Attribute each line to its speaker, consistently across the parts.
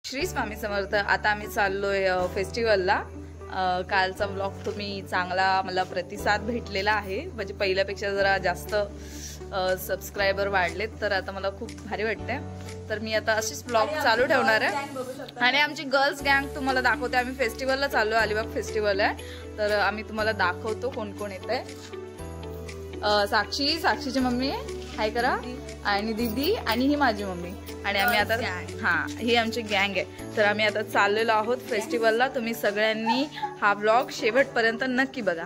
Speaker 1: श्री स्वामी समर्थ। आता आम्ही चाललोय फेस्टिवलला। कालचा व्लॉग तुम्ही चांगला मला प्रतिसाद भेटलेला आहे, म्हणजे पहिल्यापेक्षा जरा जास्त सबस्क्रायबर वाढलेत, तर आता मला खूप भारी वाटतंय। तर मी आता अशीच व्लॉग चालू ठेवणार आहे आणि आमची गर्ल्स गँग तुम्हाला दाखवते। आम्ही फेस्टिवलला चाललो, अलिबाग फेस्टिवल आहे, तर आम्ही तुम्हाला दाखवतो कोण कोण येतंय। साक्षीची मम्मी हाय करा, आणि दीदी, आणि ही माझी मम्मी, आणि आम्ही आता ही आमची गँग आहे। तर आम्ही आता चाललेलो आहोत फेस्टिवलला। तुम्ही सगळ्यांनी हा व्लॉग शेवटपर्यंत नक्की बघा।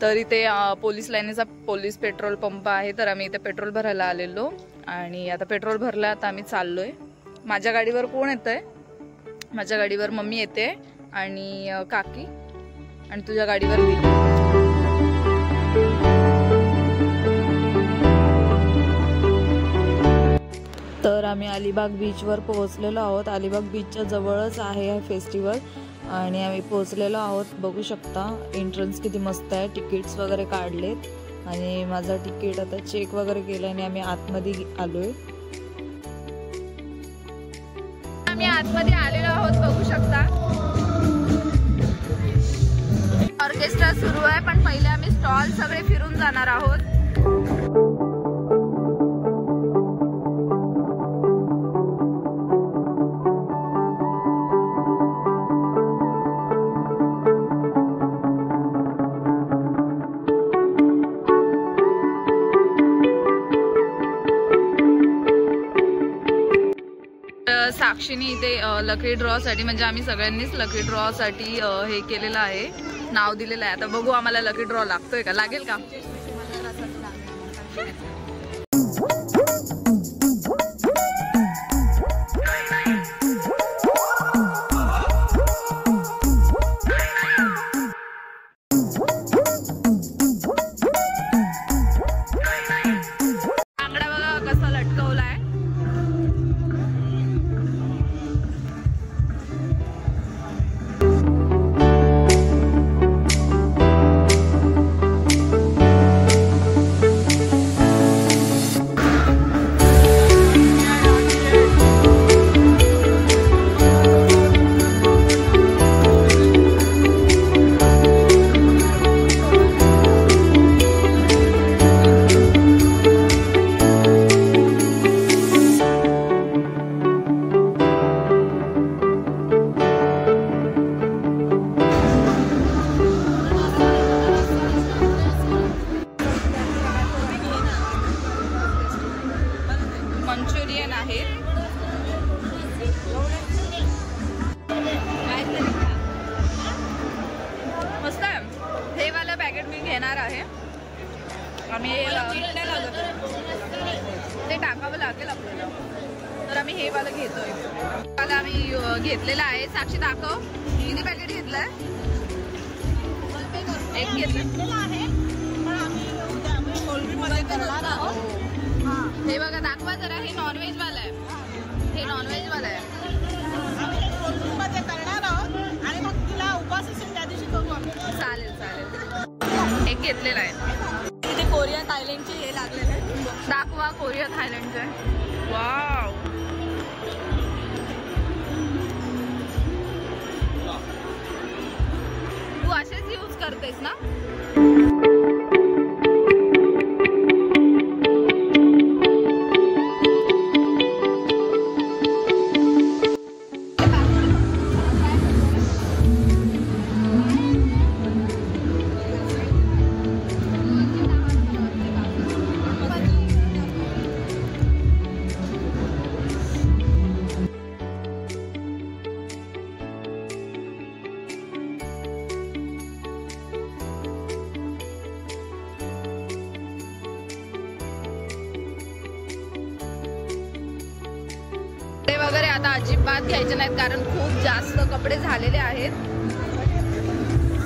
Speaker 1: तर इथे पोलीस लाईनीचा पोलीस पेट्रोल पंप आहे, तर आम्ही इथे पेट्रोल भरायला आलेलो आणि आता पेट्रोल भरला, आता आम्ही चाललोय। माझ्या गाडीवर कोण येतंय? माझ्या गाडीवर मम्मी येते आणि काकी, आणि तुझ्या गाडीवर दीदी। तर आम्ही अलिबाग बीचवर पोहोचलेलो आहोत। अलिबाग बीचच्या जवळच आहे हा फेस्टिवल आणि आम्ही पोहोचलेलो आहोत। बघू शकता एंट्रन्स किती मस्त आहे, तिकीट्स वगैरे काढलेत आणि माझा तिकीट आता चेक वगैरे केलं आणि आम्ही आतमध्ये आलोय। आम्ही आतमध्ये आलेलो आहोत, बघू शकता ऑर्केस्ट्रा सुरू आहे, पण पहिले आम्ही स्टॉल सगळे फिरून जाणार आहोत। साक्षीने इथे लकी ड्रॉ साठी, म्हणजे आम्ही सगळ्यांनीच लकी ड्रॉ साठी हे केलेलं आहे, नाव दिलेलं आहे। आता बघू आम्हाला लकी ड्रॉ लागतोय का, लागेल का? आंगडा बघा कसा लटकवलाय। मंचुरियन आहे, मस्त आहे। हे वाला पॅकेट मी घेणार आहे, आम्ही ते टाकावं लागेल आपल्याला, तर आम्ही हे वाला घेतोय। वाला आम्ही घेतलेला आहे। साक्षी दाखव किती पॅकेट घेतलंय? एक घेतलं आहे, हे बघा दाखवा जरा। हे नॉनव्हेज वाला आहे, हे नॉनव्हेज वाला आहे। करणार आहोत आणि मग तिला उपवास असेल त्या दिवशी करू आम्ही। चालेल चालेल, एक घेतलेला आहे। इथे कोरिया थायलंडचे हे लागलेले आहे, दाखवा कोरिया थायलंडचे। वाव, तू असेच यूज करतेस ना? वगैरे आता अजिबात घ्यायचे नाहीत, कारण खूप जास्त कपडे झालेले आहेत।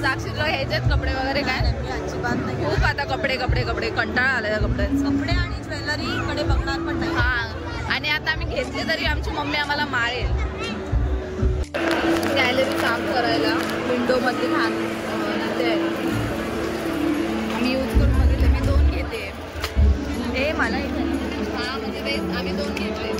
Speaker 1: साक्षीला घ्यायचेत कपडे वगैरे काय? अजिबात नाही, खूप आता कपडे कपडे कपडे कंटाळा आलेला कपड्यांचा। कपडे आणि ज्वेलरी कडे बघणार पण नाही। हा, आणि आता आम्ही घेतले तरी आमची मम्मी आम्हाला मारेल। गॅलरी साफ करायला विंडो मध्ये आम्ही यूज करून बघितले, मी 2 घेते। हे मला इथे हा म्हणजे आम्ही 2 घेतले।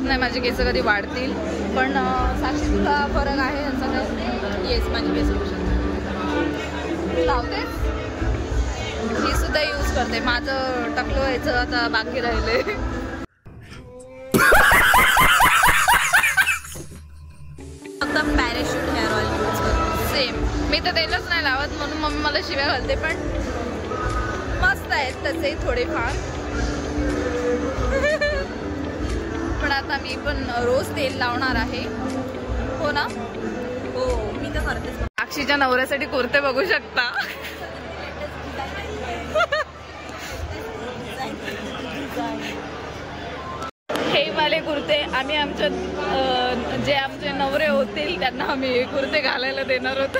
Speaker 1: नाही माझे केस कधी वाढतील, पण साक्षी तुला फरक आहे यांचा काय? येस, माझी केस लावतेच, ही सुद्धा यूज करते. माझं टकलं व्हायचं आता बाकी राहिले. फक्त पॅराशूट हेअर ऑइल यूज करते. सेम, मी तर तेलच नाही लावत म्हणून मम्मी मला शिव्या घालते, पण मस्त आहेत तसे थोडेफार. पण आता मी पण रोज तेल लावणार आहे. हो ना? हो, मी तर करतेच. साक्षीच्या नवऱ्यासाठी कुर्ते बघू शकता. हे वाले कुर्ते आम्ही आमच्या जे आमचे नवरे होतील त्यांना आम्ही कुर्ते घालायला देणार होतो.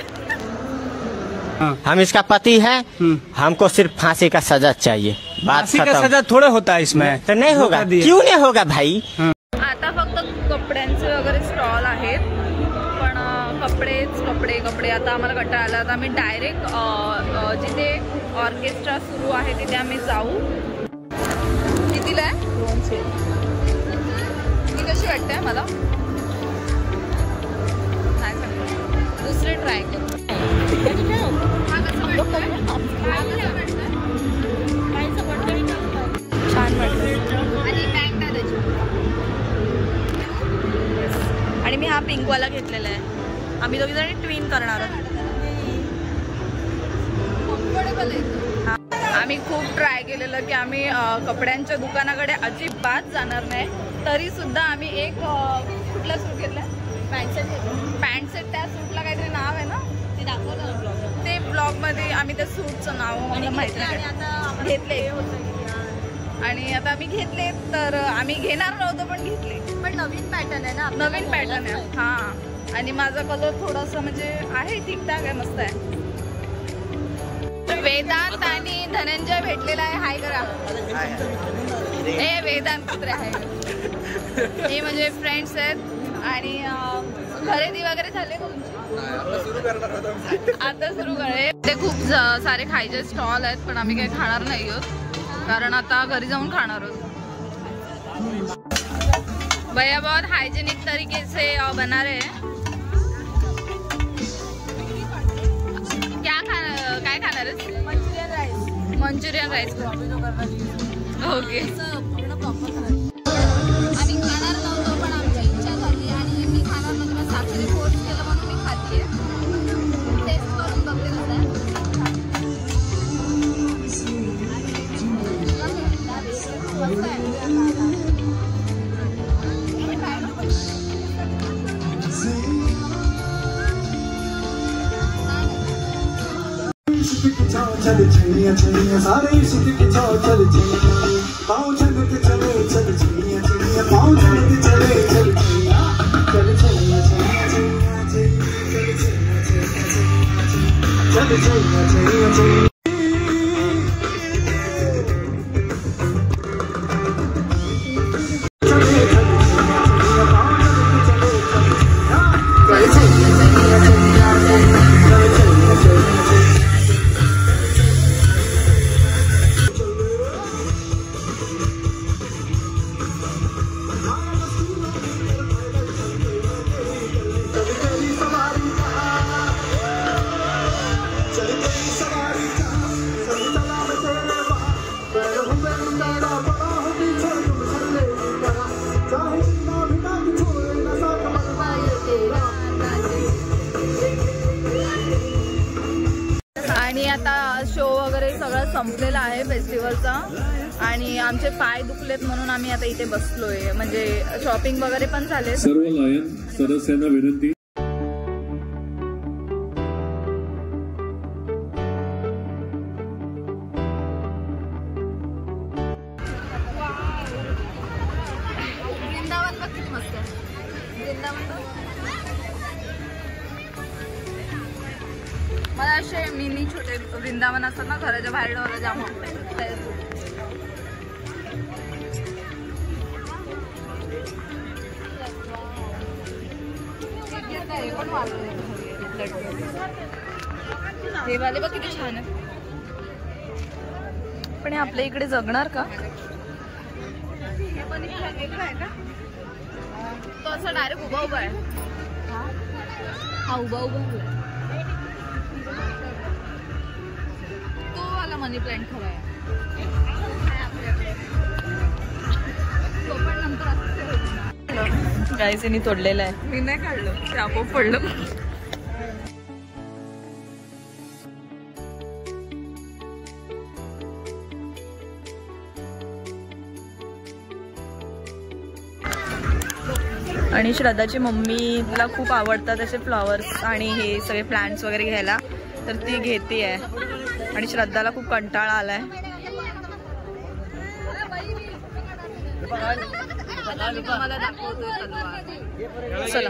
Speaker 2: हम इसका पति है, हमको सिर्फ फांसी का सजा चाहिए.
Speaker 3: फांसी का सजा थोड़ा होता है इसमें,
Speaker 2: तो नहीं होगा. क्यों नहीं होगा भाई?
Speaker 1: आता फक्त कपड्यांचे वगैरे स्टॉल आहेत, पण कपडे आता आम्हाला कंटाळा आला. आता आम्ही डायरेक्ट जिथे ऑर्केस्ट्रा सुरू आहे तिथे आम्ही जाऊ. कितीला आहे? 200. ही कशी वाटते मला? नाही सांगतो, दुसरे ट्राय करू. छान वाटतं. आणि मी हा पिंकवाला घेतलेला आहे. आम्ही दोघी जणी ट्विन करणार आहोत. आम्ही खूप ट्राय केलेलं की आम्ही कपड्यांच्या दुकानाकडे अजिबात जाणार नाही, तरी सुद्धा आम्ही एक कुठला सूट घेतला? Pant set. त्या सूटला काहीतरी नाव आहे ना, ते दाखवलं ब्लॉग. ते ब्लॉगमध्ये आम्ही त्या सूटचं नाव मला माहिती नाही. घेतले आणि आता आम्ही घेतले, तर आम्ही घेणार नव्हतो पण घेतले. पण नवीन पॅटर्न आहे ना, नवीन पॅटर्न आहे. हां, आणि माझा कलर थोडासा म्हणजे आहे ठीकठाक आहे, मस्त आहे. वेदांत आणि धनंजय भेटलेला आहे. हाय करा. हे वेदांत कुत्रे आहे, हे म्हणजे फ्रेंड्स आहेत. आणि खरेदी वगैरे झाले का तुमची? आता सुरू करे. ते खूप सारे खायचे स्टॉल आहेत, पण आम्ही काही खाणार नाही आहोत, कारण आता घरी जाऊन खाणार आहोत. भैया बहुत हाइजेनिक तरीके से बना रहे हैं. काय खाणार आहे? Manchurian rice. ओके. आम्ही खाणार नव्हतो, पण आमची इच्छा झाली आणि मी खाणार नव्हतो, पण साक्षीने फोर्स केलं म्हणून मी खाते. टेस्ट करून बघते कसं आहे.
Speaker 4: चल छैया छैया सारे इश्क की छाव चल छैया पाँव चल के चले चल छैया छैया पाँव चल के चले चल छैया चल छैया छैया छैया चल छैया छैया छैया.
Speaker 1: आणि आता शो वगैरे सगळं संपलेला आहे फेस्टिवलचा, आणि आमचे पाय दुखलेत म्हणून आम्ही आता इथे बसलोय. म्हणजे शॉपिंग वगैरे पण झाले.
Speaker 5: सर्व लायन सदस्यांना विनंती.
Speaker 1: वृंदावन किती मस्त आहे. वृंदावन मला असे मिनी छोटे वृंदावन असतात ना घराच्या बाहेर डोळा जाम हे वाले बघ किती छान आहे. पण हे आपल्या इकडे जगणार का? तो असं डायरेक्ट उभा उभा आहे. हा उभा उभा तो वाला मनी प्लांट खरा आहे. तो पण नंतर गायसीनी तोडलेला आहे. मी नाही काढलं, ते आपोआप पडलं. आणि श्रद्धाची मम्मीला खूप आवडतात असे फ्लॉवर्स आणि हे सगळे प्लांट्स वगैरे घ्यायला, तर ती घेते आहे. आणि श्रद्धाला खूप कंटाळा आलाय. मला दाखवतोय तलवार. चला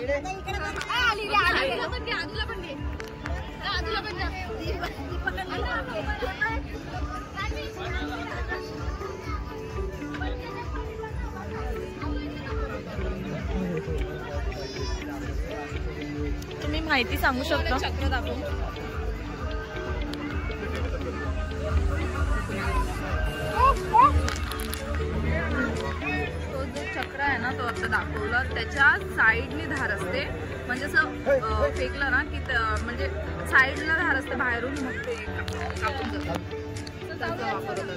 Speaker 1: तुम्ही माहिती सांगू शकता? चक्र दाखवू. तो जो चक्र आहे ना, तो आता दाखवला. त्याच्या साईडनी धार असते, म्हणजे असं फेकलं ना की म्हणजे साईडला धार असते बाहेरून, मग ते कापून जातात. त्याचा वापर होता.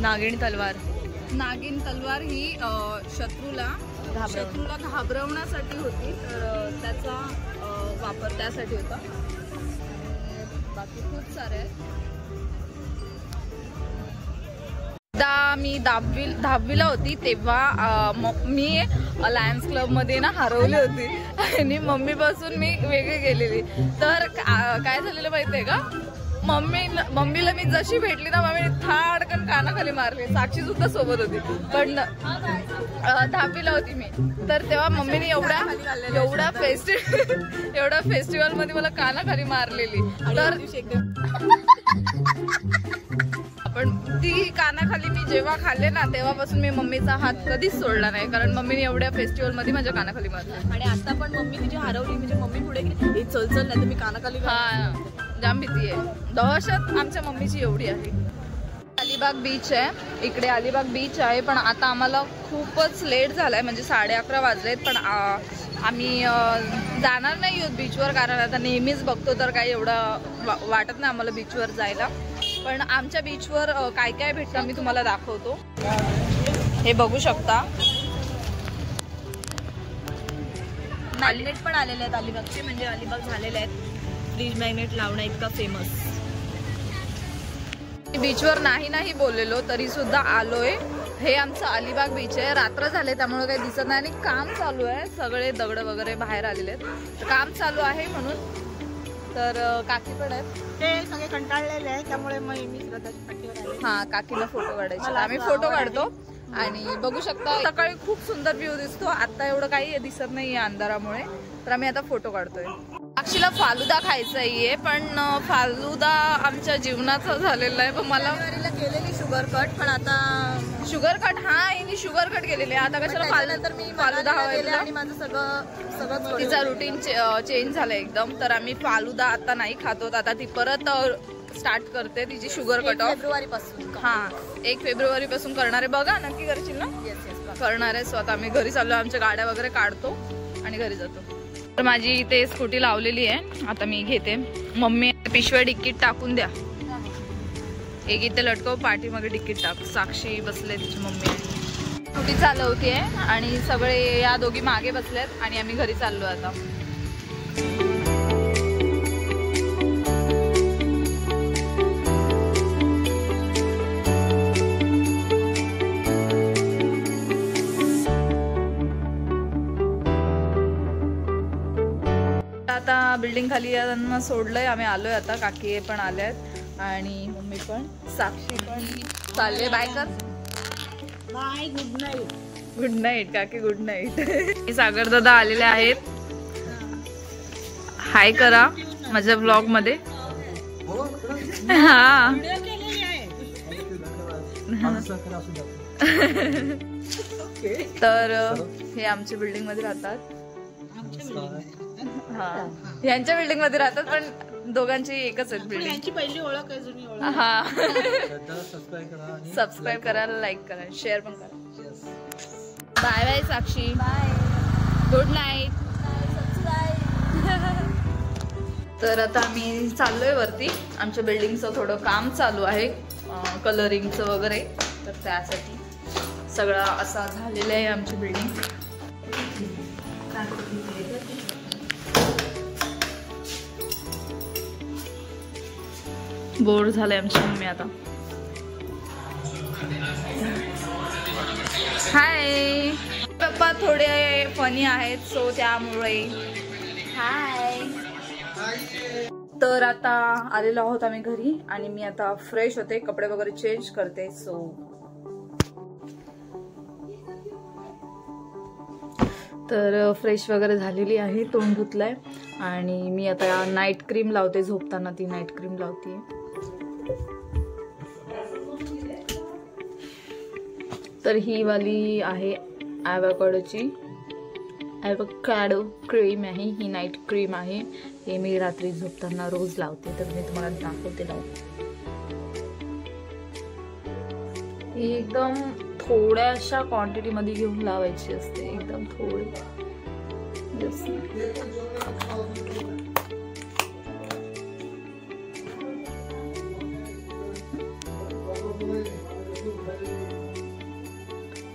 Speaker 1: नागिणी तलवार. नागिन तलवार ही शत्रूला घाबरवण्यासाठी होती, तर त्याचा वापर त्यासाठी होता. बाकी खूप सारे आहेत. मी 10वीला होती तेव्हा मी लायन्स क्लब मध्ये ना हरवली होती आणि मम्मी पासून मी वेगळी गेलेली. तर काय झालेलं माहितीये का, मम्मीला मी जशी भेटली ना, मम्मीने थाडकन कानाखाली मारली. साक्षी सुद्धा सोबत होती, पण 10वीला होती मी. तर तेव्हा मम्मीने एवढ्या फेस्टिवल मध्ये मला कानाखाली मारलेली. तर पण ती कानाखाली मी जेव्हा खाल्ले ना, तेव्हापासून मी मम्मीचा हात कधीच सोडला नाही, कारण मम्मीने एवढ्या फेस्टिवल मध्ये माझ्या कानाखाली मारली.
Speaker 6: आणि आता पण मम्मी तिची हरवली म्हणजे मम्मी पुढे की चल चल नाही तर मी कानाखाली.
Speaker 1: हा, जाम भीती आहे. दहशत आमच्या मम्मीची एवढी आहे. अलिबाग बीच आहे इकडे. अलिबाग बीच आहे, पण आता आम्हाला खूपच लेट झालाय, म्हणजे 11:30 वाजलेत. पण आम्ही जाणार नाही आहोत बीचवर, कारण आता नेहमीच बघतो तर काही एवढं वाटत नाही आम्हाला बीचवर जायला. पण आमच्या बीचवर काय काय भेटतं मी तुम्हाला दाखवतो. हे बघू शकता.
Speaker 6: मॅग्नेट पण आलेले आहेत अलिबागचे, म्हणजे अलिबाग झालेले आहेत. फ्रीज मॅग्नेट लावणं इतका फेमस.
Speaker 1: बीचवर नाही बोललेलो तरी सुद्धा आलोय. हे आमचं अलिबाग बीच आहे. रात्र झाले त्यामुळे काही दिसत नाही आणि काम चालू आहे. सगळे दगड वगैरे बाहेर आलेले आहेत, काम चालू आहे म्हणून. तर काकी पण आहेत,
Speaker 6: ते सगळे कंटाळलेले आहेत, त्यामुळे मग मी श्रद्धाची पाठीवर आले.
Speaker 1: हा, काकीला फोटो काढायचे. आम्ही फोटो काढतो. आणि बघू शकता सकाळी खूप सुंदर व्ह्यू दिसतो. आता एवढं काही दिसत नाही अंधारामुळे, तर आम्ही आता फोटो काढतोय. साक्षीला फालुदा खायचा आहे, पण फालुदा आमच्या जीवनाचा झालेला आहे. पण मला
Speaker 6: केलेली शुगर कट, पण आता
Speaker 1: शुगर कट, हा हिने शुगर कट केलेली आहे. आता कशाला
Speaker 6: तर मी
Speaker 1: फालुदा हवा
Speaker 6: आणि माझं सगळं
Speaker 1: तिचा रुटीन चेंज झालं एकदम. तर आम्ही फालुदा आता नाही खातो. आता ती परत स्टार्ट करते तिची शुगर कट ऑफ.
Speaker 6: फेब्रुवारीपासून.
Speaker 1: हा, 1 फेब्रुवारीपासून करणार आहे. बघा नक्की करशील ना? करणार आहे. स्वतः आम्ही घरी चाललो, आमच्या गाड्या वगैरे काढतो आणि घरी जातो. तर माझी इथे स्कूटी लावलेली आहे, आता मी घेते. मम्मी पिशव्या डिक्कीत टाकून द्या. एक इथे लटकव, पाठीमागे डिक्कीत टाक. साक्षी बसले, तिची मम्मी स्कूटी चालवते आणि सगळे या दोघी मागे बसलेत आणि आम्ही घरी चाललो आता. आता बिल्डिंग खाली यांना सोडलंय, आम्ही आलोय आता. काकी पण आल्यात आणि मम्मी पण, साक्षी पण चालले. बाय कर.
Speaker 6: Bye, good night.
Speaker 1: Good night काकी, गुड नाईट. सागर दादा आलेले आहेत. हाय करा माझ्या ब्लॉग मध्ये. हा, तर हे आमच्या बिल्डिंग मध्ये राहतात. हा, यांच्या बिल्डिंग मध्ये राहतात पण दोघांची एकच आहेत बिल्डिंग.
Speaker 6: यांची पहिली ओळख आहे, जुनी ओळख.
Speaker 1: हा, सबस्क्राईब करा, लाईक करा, शेअर पण करा. बाय बाय साक्षी,
Speaker 6: बाय.
Speaker 1: Good night. तर आता आम्ही चाललोय वरती. आमच्या बिल्डिंगचं थोडं काम चालू आहे, कलरिंगचं वगैरे. तर त्यासाठी सगळं असा झालेलं आहे आमची बिल्डिंग. बोर झालंय आमची मम्मी आता. हाय, पप्पा थोडे फनी आहेत सो त्यामुळे हाय. तर आता आलेलो आहोत आम्ही घरी आणि मी आता फ्रेश होते, कपडे वगैरे चेंज करते. सो तर फ्रेश वगैरे झालेली आहे, तोंड धुतलंय आणि मी आता नाईट क्रीम लावते. झोपताना ती नाईट क्रीम लावते. तर ही वाली आहे ॲवोकाडो क्रीम आहे. ही नाईट क्रीम आहे. हे मी रात्री झोपताना रोज लावते. तर मी तुम्हाला दाखवते लावून. ही एकदम थोड्याशा क्वांटिटी मध्ये घेऊन लावायची असते, एकदम थोडी.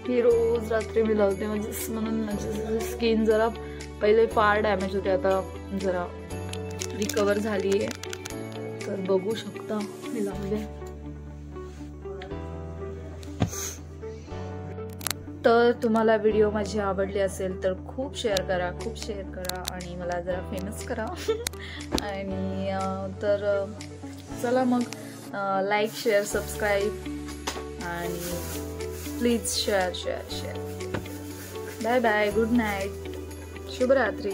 Speaker 1: ही रोज रात्री मी लावते म्हणून माझी स्किन जरा पहिले फार डॅमेज होते, आता जरा रिकवर झाली आहे. तर बघू शकता मी लावले. तर तुम्हाला व्हिडिओ माझी आवडली असेल तर खूप शेअर करा आणि मला जरा फेमस करा. आणि तर चला मग, लाईक शेअर सबस्क्राईब आणि please share. Bye bye, good night, शुभरात्री.